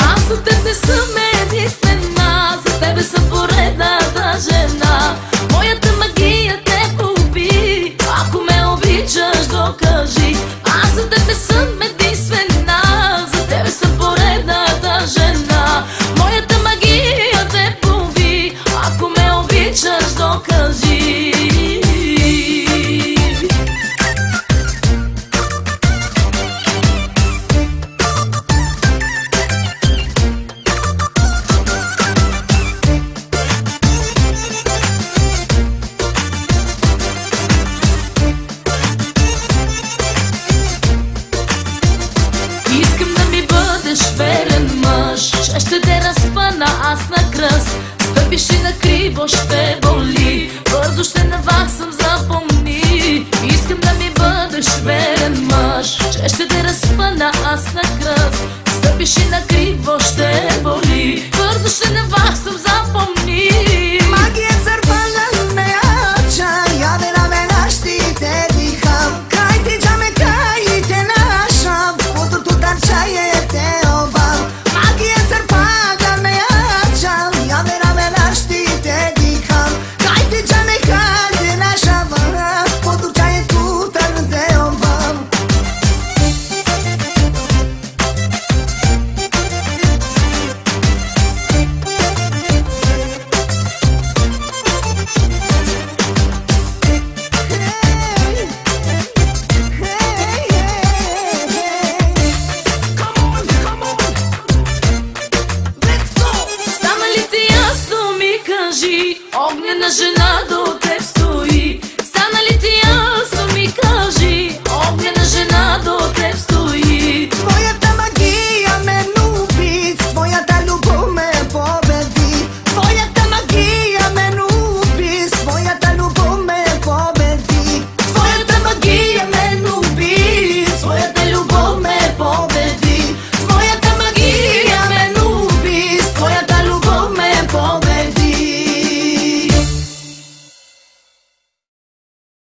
Аз за тебе съм единствена, за тебе съм поредната жена. Моята магия те поуби, ако ме обичаш, докажи. Аз за тебе съм единствена, за тебе съм поредната жена. Моята магия те поуби, ако ме обичаш, докажи. Верен мъж, ще те разпъна аз на кръст. Стъпиш и на криво ще